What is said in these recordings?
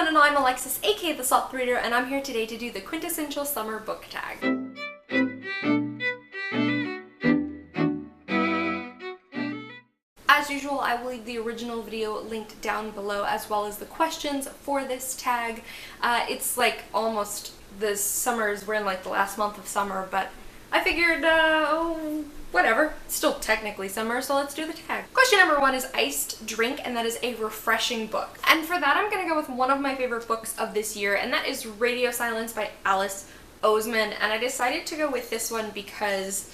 want to know, I'm Alexis, aka the Sloth Reader, and I'm here today to do the Quintessential Summer Book Tag. As usual, I will leave the original video linked down below, as well as the questions for this tag. It's like almost the summers, we're in like the last month of summer, but I figured, whatever. It's still technically summer, so let's do the tag. Question number 1 is iced drink, and that is a refreshing book. And for that, I'm gonna go with one of my favorite books of this year, and that is Radio Silence by Alice Oseman. And I decided to go with this one because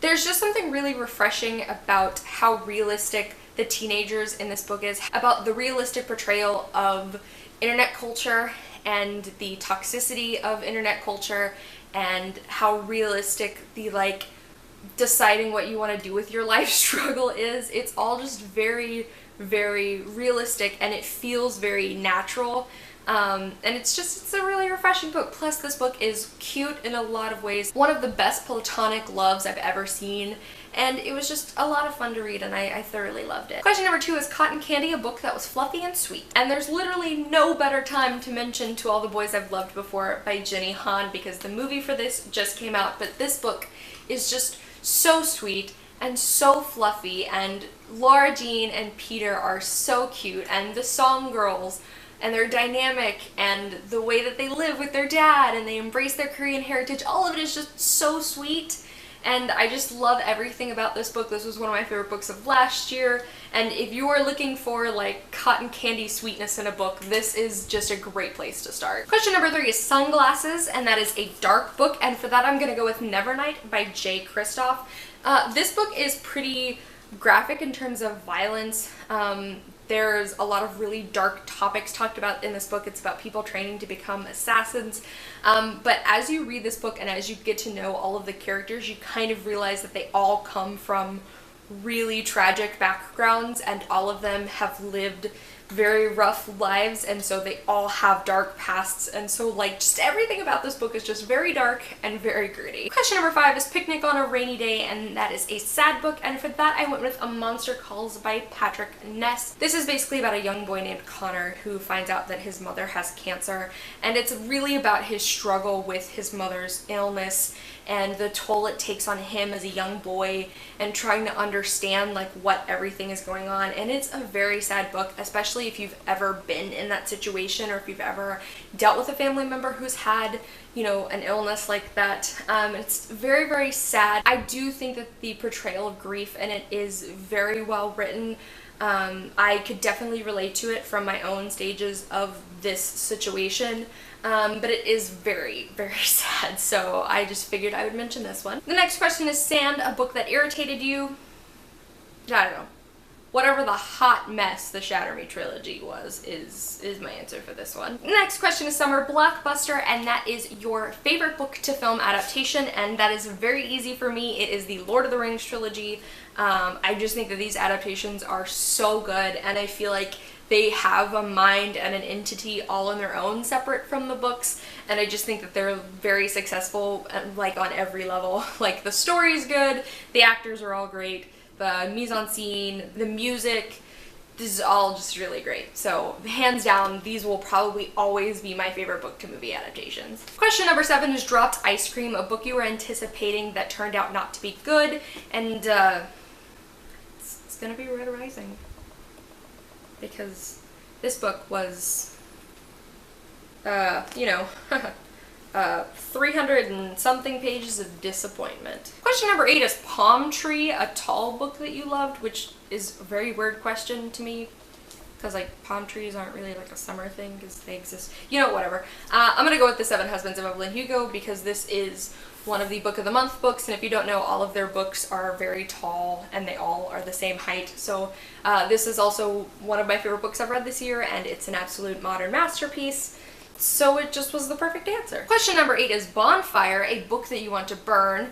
there's just something really refreshing about how realistic the teenagers in this book is, about the realistic portrayal of internet culture and the toxicity of internet culture, and how realistic the deciding what you want to do with your life struggle is. It's all just very, very realistic, and it feels very natural. And it's a really refreshing book. Plus, this book is cute in a lot of ways. One of the best platonic loves I've ever seen, and it was just a lot of fun to read, and I thoroughly loved it. Question number 2 is Cotton Candy, a book that was fluffy and sweet. And there's literally no better time to mention To All the Boys I've Loved Before by Jenny Han, because the movie for this just came out, but this book is just so sweet and so fluffy, and Laura Jean and Peter are so cute, and the Song Girls and their dynamic and the way that they live with their dad and they embrace their Korean heritage, all of it is just so sweet. And I just love everything about this book. This was one of my favorite books of last year, and if you are looking for like cotton candy sweetness in a book, this is just a great place to start. Question number 3 is Sunglasses, and that is a dark book, and for that I'm gonna go with Nevernight by Jay Kristoff. This book is pretty graphic in terms of violence. There's a lot of really dark topics talked about in this book. It's about people training to become assassins. But as you read this book and as you get to know all of the characters, you kind of realize that they all come from really tragic backgrounds, and all of them have lived very rough lives, and so they all have dark pasts, and so just everything about this book is just very dark and very gritty. Question number 5 is Picnic on a Rainy Day, and that is a sad book, and for that I went with A Monster Calls by Patrick Ness. This is basically about a young boy named Connor who finds out that his mother has cancer, and it's really about his struggle with his mother's illness and the toll it takes on him as a young boy, and trying to understand what everything is going on. And it's a very sad book, especially if you've ever been in that situation, or if you've ever dealt with a family member who's had, an illness like that. It's very, very sad. I do think that the portrayal of grief in it is very well written. I could definitely relate to it from my own stages of this situation. But it is very, very sad, so I just figured I would mention this one. The next question is Sand, a book that irritated you. I don't know. Whatever the hot mess the Shatter Me trilogy was is my answer for this one. The next question is Summer Blockbuster, and that is your favorite book to film adaptation, and that is very easy for me. It is the Lord of the Rings trilogy. I just think that these adaptations are so good, and I feel like they have a mind and an entity all on their own, separate from the books, and I just think that they're very successful, on every level. The story's good, the actors are all great, the mise-en-scene, the music, this is all just really great. So hands down, these will probably always be my favorite book to movie adaptations. Question number 7 is Dropped Ice Cream, a book you were anticipating that turned out not to be good, and it's gonna be Red Rising, because this book was 300 and something pages of disappointment. Question number 8 is Palm Tree, a tall book that you loved, which is a very weird question to me, because palm trees aren't really a summer thing, because they exist, whatever. I'm gonna go with The Seven Husbands of Evelyn Hugo, because this is one of the Book of the Month books, and if you don't know, all of their books are very tall and they all are the same height. So this is also one of my favorite books I've read this year, and it's an absolute modern masterpiece. So it just was the perfect answer. Question number 8 is Bonfire, a book that you want to burn.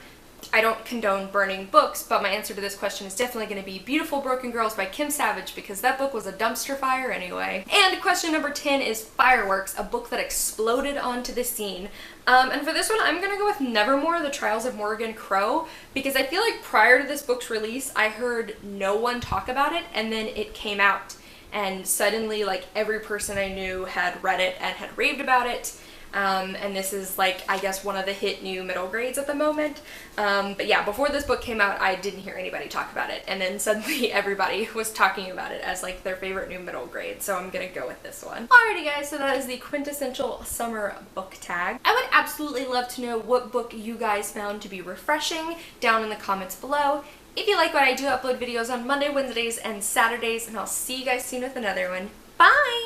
I don't condone burning books, but my answer to this question is definitely going to be Beautiful Broken Girls by Kim Savage, because that book was a dumpster fire anyway. And question number 10 is Fireworks, a book that exploded onto the scene. And for this one, I'm going to go with Nevermore, The Trials of Morgan Crow, because I feel like prior to this book's release, I heard no one talk about it, and then it came out. and suddenly like every person I knew had read it and had raved about it. And this is like, I guess, one of the hit new middle grades at the moment. But yeah, before this book came out, I didn't hear anybody talk about it, and then suddenly everybody was talking about it as like their favorite new middle grade, so I'm gonna go with this one. Alrighty guys, so that is the quintessential summer book tag. I would absolutely love to know what book you guys found to be refreshing down in the comments below. If you like what I do, upload videos on Monday, Wednesdays, and Saturdays, and I'll see you guys soon with another one. Bye!